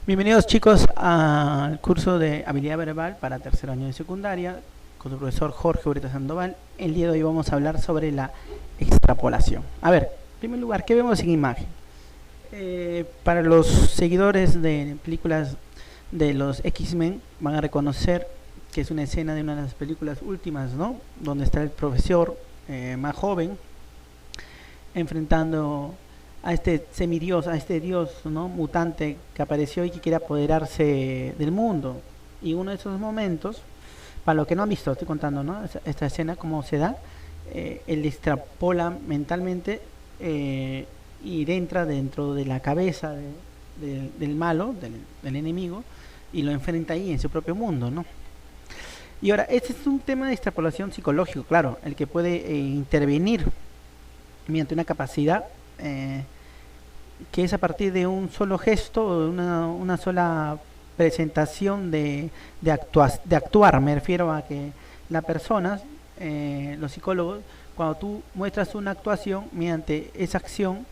Bienvenidos chicos al curso de habilidad verbal para tercer año de secundaria con el profesor Jorge Ureta Sandoval. El día de hoy vamos a hablar sobre la extrapolación. A ver, en primer lugar, ¿qué vemos en imagen? Para los seguidores de películas de los X-Men van a reconocer que es una escena de una de las películas últimas, ¿no? Donde está el profesor más joven enfrentando a este semidios, a este dios, ¿no?, mutante que apareció y que quiere apoderarse del mundo. Y uno de esos momentos, para los que no han visto, estoy contando, ¿no?, esta escena, cómo se da, él extrapola mentalmente y entra dentro de la cabeza del malo, del enemigo, y lo enfrenta ahí en su propio mundo, ¿no? Y ahora, este es un tema de extrapolación psicológico, claro, el que puede intervenir mediante una capacidad que es a partir de un solo gesto, una sola presentación de actuar. Me refiero a que la persona, los psicólogos, cuando tú muestras una actuación, mediante esa acción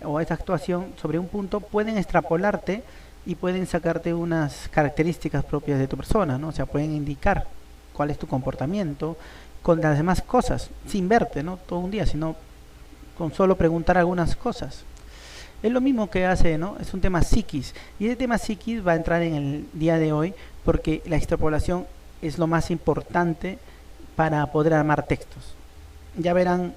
o esa actuación sobre un punto, pueden extrapolarte y pueden sacarte unas características propias de tu persona, ¿no? O sea, pueden indicar cuál es tu comportamiento con las demás cosas, sin verte, ¿no?, todo un día, sino con solo preguntar algunas cosas. Es lo mismo que hace, ¿no? Es un tema psiquis. Y ese tema psiquis va a entrar en el día de hoy porque la extrapolación es lo más importante para poder armar textos. Ya verán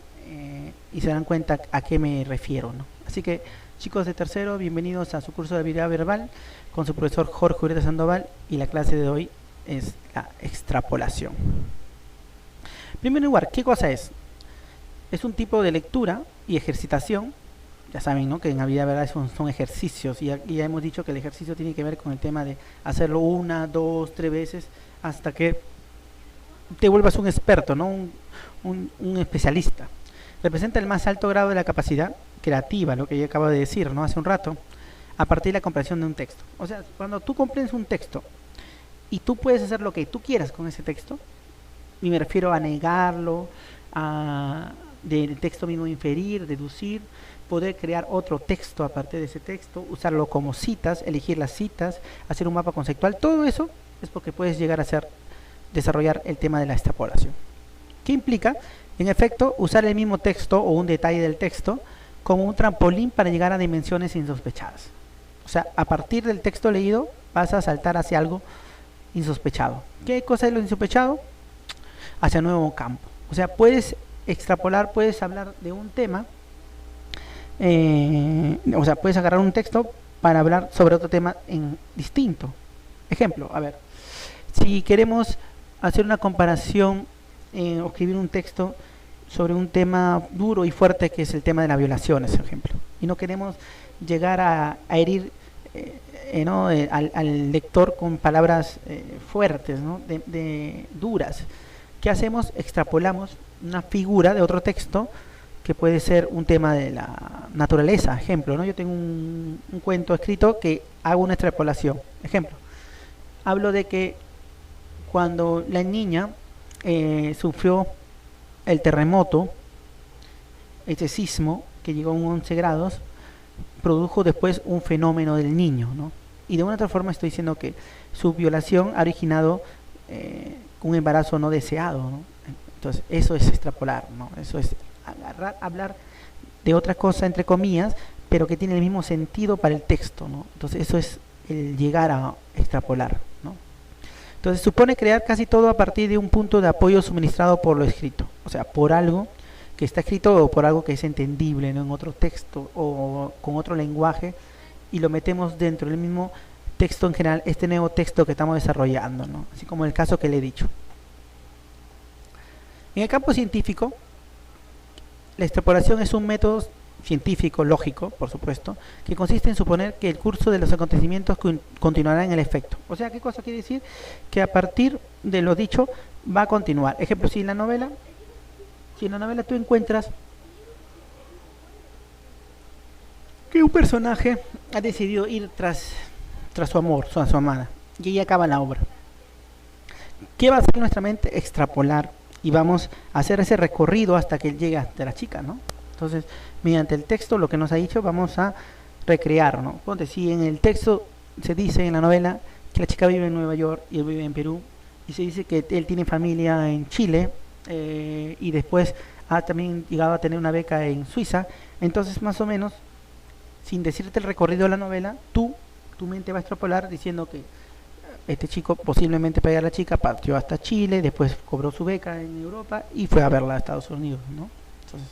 y se dan cuenta a qué me refiero, ¿no? Así que, chicos de tercero, bienvenidos a su curso de habilidad verbal con su profesor Jorge Ureta Sandoval, y la clase de hoy es la extrapolación. En primer lugar, ¿qué cosa es? Es un tipo de lectura y ejercitación. Ya saben, ¿no?, que en habilidad verbal son ejercicios, y ya hemos dicho que el ejercicio tiene que ver con el tema de hacerlo 1, 2, 3 veces hasta que te vuelvas un experto, ¿no?, un especialista. Representa el más alto grado de la capacidad creativa, lo que yo acabo de decir, ¿no?, hace un rato, a partir de la comprensión de un texto. O sea, cuando tú comprendes un texto y tú puedes hacer lo que tú quieras con ese texto, y me refiero a negarlo, del texto mismo inferir, deducir, poder crear otro texto a partir de ese texto, usarlo como citas, elegir las citas, hacer un mapa conceptual. Todo eso es porque puedes llegar a desarrollar el tema de la extrapolación. ¿Qué implica? En efecto, usar el mismo texto o un detalle del texto como un trampolín para llegar a dimensiones insospechadas. O sea, a partir del texto leído vas a saltar hacia algo insospechado. ¿Qué cosa es lo insospechado? Hacia un nuevo campo. O sea, puedes extrapolar, puedes hablar de un tema, o sea, puedes agarrar un texto para hablar sobre otro tema distinto. Ejemplo, a ver, si queremos hacer una comparación o escribir un texto sobre un tema duro y fuerte que es el tema de las violaciones, por ejemplo, y no queremos llegar a herir ¿no?, al lector con palabras fuertes, ¿no?, de duras. ¿Qué hacemos? Extrapolamos una figura de otro texto que puede ser un tema de la naturaleza. Ejemplo, ¿no? Yo tengo un cuento escrito que hago una extrapolación. Ejemplo, hablo de que cuando la niña sufrió el terremoto, este sismo que llegó a 11 grados, produjo después un fenómeno del niño, ¿no? Y de una otra forma estoy diciendo que su violación ha originado un embarazo no deseado, ¿no? Entonces, eso es extrapolar, ¿no? Eso es hablar de otra cosa, entre comillas, pero que tiene el mismo sentido para el texto, ¿no? Entonces, eso es el llegar a extrapolar, ¿no? Entonces, supone crear casi todo a partir de un punto de apoyo suministrado por lo escrito, o sea, por algo que está escrito o por algo que es entendible, ¿no?, en otro texto o con otro lenguaje, y lo metemos dentro del mismo texto en general, este nuevo texto que estamos desarrollando, ¿no? Así como el caso que le he dicho. En el campo científico, la extrapolación es un método científico, lógico, por supuesto, que consiste en suponer que el curso de los acontecimientos continuará en el efecto. O sea, ¿qué cosa quiere decir? Que a partir de lo dicho va a continuar. Ejemplo, si en la novela tú encuentras que un personaje ha decidido ir tras su amor, a su amada, y ahí acaba la obra. ¿Qué va a hacer nuestra mente? Extrapolar, y vamos a hacer ese recorrido hasta que llegue hasta la chica, ¿no? Entonces, mediante el texto, lo que nos ha dicho, vamos a recrear, ¿no? Ponte, si en el texto se dice en la novela que la chica vive en Nueva York y él vive en Perú, y se dice que él tiene familia en Chile, y después ha también llegado a tener una beca en Suiza. Entonces, más o menos, sin decirte el recorrido de la novela, tu mente va a extrapolar diciendo que este chico posiblemente pegó a la chica, partió hasta Chile, después cobró su beca en Europa y fue a verla a Estados Unidos, ¿no? Entonces,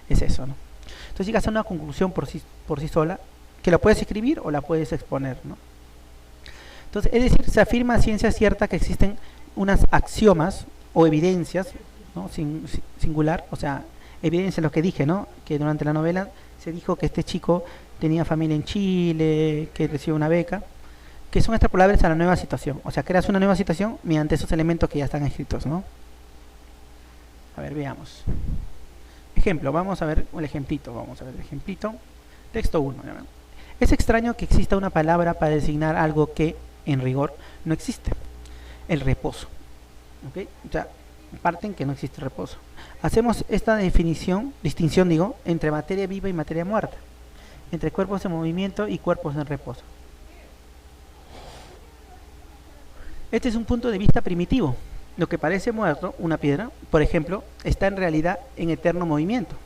es eso, ¿no? Entonces llegas a una conclusión por sí sola, que la puedes escribir o la puedes exponer, ¿no? Entonces, es decir, se afirma a ciencia cierta que existen unas axiomas o evidencias, ¿no? Singular, o sea, evidencia lo que dije, ¿no? Que durante la novela se dijo que este chico tenía familia en Chile, que recibió una beca, que son extrapolables a la nueva situación. O sea, creas una nueva situación mediante esos elementos que ya están escritos, ¿no? A ver, veamos. Ejemplo, vamos a ver el ejemplito. Vamos a ver el ejemplito. Texto 1. Es extraño que exista una palabra para designar algo que, en rigor, no existe. El reposo. ¿Ok? O sea, parten que no existe reposo. Hacemos esta distinción, entre materia viva y materia muerta, entre cuerpos en movimiento y cuerpos en reposo. Este es un punto de vista primitivo. Lo que parece muerto, una piedra, por ejemplo, está en realidad en eterno movimiento.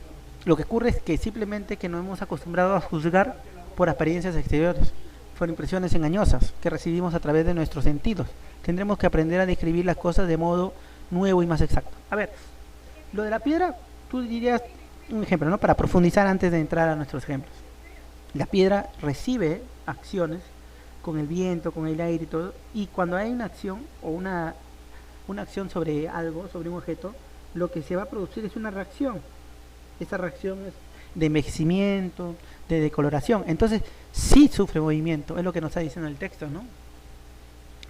Lo que ocurre es que simplemente que nos hemos acostumbrado a juzgar por apariencias exteriores, por impresiones engañosas que recibimos a través de nuestros sentidos. Tendremos que aprender a describir las cosas de modo nuevo y más exacto. A ver, lo de la piedra, tú dirías un ejemplo, ¿no? Para profundizar antes de entrar a nuestros ejemplos. La piedra recibe acciones con el viento, con el aire y todo, y cuando hay una acción o una acción sobre algo, sobre un objeto, lo que se va a producir es una reacción. Esa reacción es de envejecimiento, de decoloración. Entonces, sí sufre movimiento, es lo que nos está diciendo el texto, ¿no?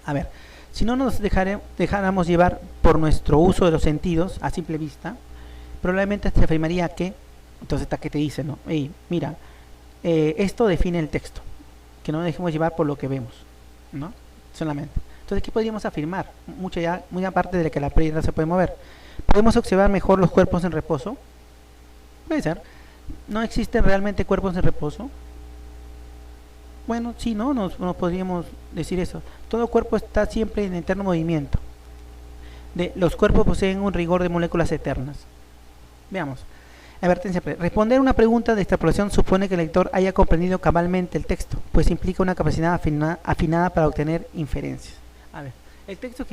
A ver, si no nos dejáramos llevar por nuestro uso de los sentidos a simple vista, probablemente se afirmaría que, entonces está que te dice, ¿no? Hey, mira, esto define el texto, que no nos dejemos llevar por lo que vemos, ¿no? Solamente. Entonces, ¿qué podríamos afirmar? Muy aparte de que la piedra se puede mover. ¿Podemos observar mejor los cuerpos en reposo? Puede ser. ¿No existen realmente cuerpos en reposo? Bueno, sí, ¿no? Nos podríamos decir eso. Todo cuerpo está siempre en eterno movimiento. Los cuerpos poseen un rigor de moléculas eternas. Veamos. Advertencia. Responder una pregunta de extrapolación supone que el lector haya comprendido cabalmente el texto, pues implica una capacidad afinada para obtener inferencias. A ver, el texto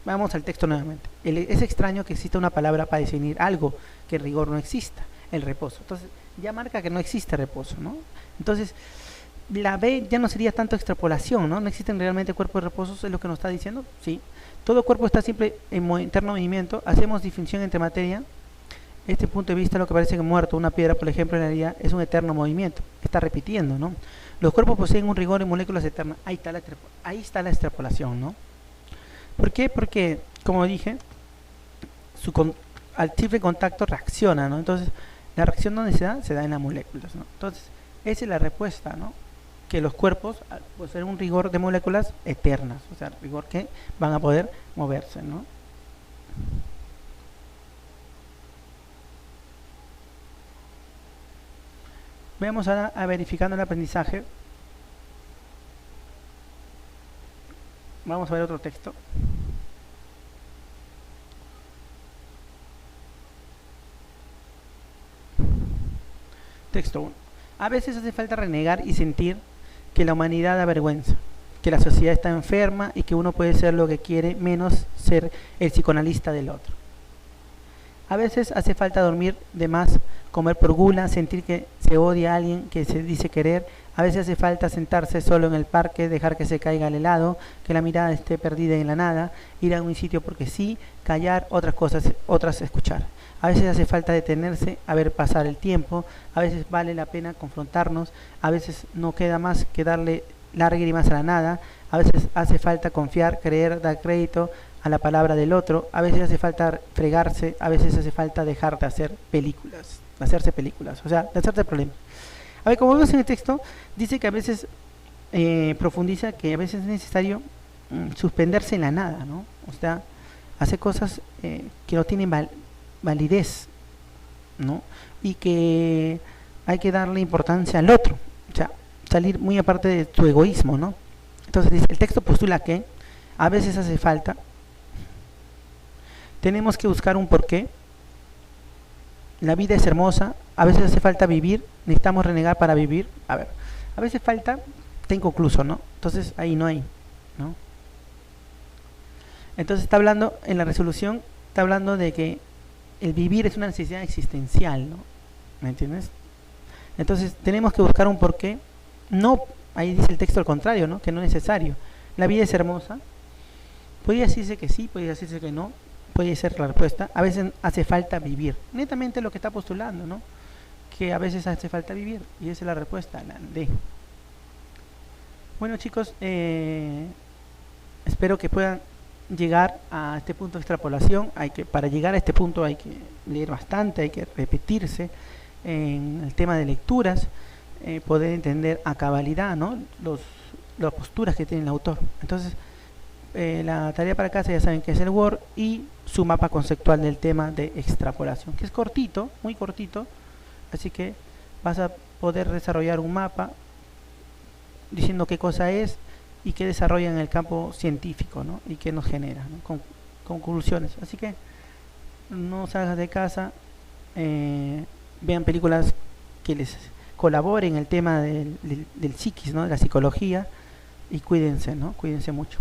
vamos al texto nuevamente. Es extraño que exista una palabra para definir algo que en rigor no exista, el reposo. Entonces, ya marca que no existe reposo, ¿no? Entonces, la B ya no sería tanto extrapolación, ¿no? No existen realmente cuerpos de reposo, es lo que nos está diciendo. Sí. Todo cuerpo está siempre en eterno movimiento. Hacemos distinción entre materia. Este punto de vista, lo que parece que muerto, una piedra, por ejemplo, en realidad es un eterno movimiento. Está repitiendo, ¿no? Los cuerpos poseen un rigor en moléculas eternas. Ahí está la extrapolación, ¿no? ¿Por qué? Porque, como dije, al simple contacto reacciona, ¿no? Entonces, la reacción donde se da en las moléculas, ¿no? Entonces, esa es la respuesta, ¿no? Que los cuerpos poseen un rigor de moléculas eternas, o sea, rigor que van a poder moverse, ¿no? Veamos ahora a verificando el aprendizaje. Vamos a ver otro texto. Texto 1. A veces hace falta renegar y sentir que la humanidad da vergüenza, que la sociedad está enferma y que uno puede ser lo que quiere menos ser el psicoanalista del otro. A veces hace falta dormir de más, comer por gula, sentir que se odia a alguien que se dice querer. A veces hace falta sentarse solo en el parque, dejar que se caiga el helado, que la mirada esté perdida en la nada, ir a un sitio porque sí, callar, otras escuchar. A veces hace falta detenerse, a ver pasar el tiempo. A veces vale la pena confrontarnos. A veces no queda más que darle lágrimas a la nada. A veces hace falta confiar, creer, dar crédito a la palabra del otro. A veces hace falta fregarse. A veces hace falta dejar de hacerse películas, o sea, de hacerse problemas. A ver, como vemos en el texto, dice que a veces profundiza que a veces es necesario suspenderse en la nada, ¿no? O sea, hacer cosas que no tienen validez, ¿no? Y que hay que darle importancia al otro. O sea, salir muy aparte de tu egoísmo, ¿no? Entonces dice, el texto postula que a veces hace falta, tenemos que buscar un porqué, la vida es hermosa, a veces hace falta vivir, necesitamos renegar para vivir, a ver, a veces falta, está inconcluso, ¿no? Entonces ahí no hay, ¿no? Entonces está hablando, en la resolución, está hablando de que el vivir es una necesidad existencial, ¿no? ¿Me entiendes? Entonces tenemos que buscar un porqué, no, ahí dice el texto al contrario, ¿no? Que no es necesario. La vida es hermosa, podría decirse que sí, podría decirse que no, puede ser la respuesta. A veces hace falta vivir, netamente lo que está postulando, ¿no? Que a veces hace falta vivir, y esa es la respuesta, la D. Bueno chicos, espero que puedan llegar a este punto de extrapolación. Para llegar a este punto hay que leer bastante, hay que repetirse en el tema de lecturas, poder entender a cabalidad, ¿no? Las posturas que tiene el autor. Entonces, la tarea para casa ya saben que es el Word y su mapa conceptual del tema de extrapolación, que es cortito, muy cortito, así que vas a poder desarrollar un mapa diciendo qué cosa es y qué desarrolla en el campo científico, ¿no? Y qué nos genera, ¿no? Conclusiones. Así que no salgas de casa, vean películas que les colaboren en el tema del psiquis, ¿no? De la psicología, y cuídense, ¿no? Cuídense mucho.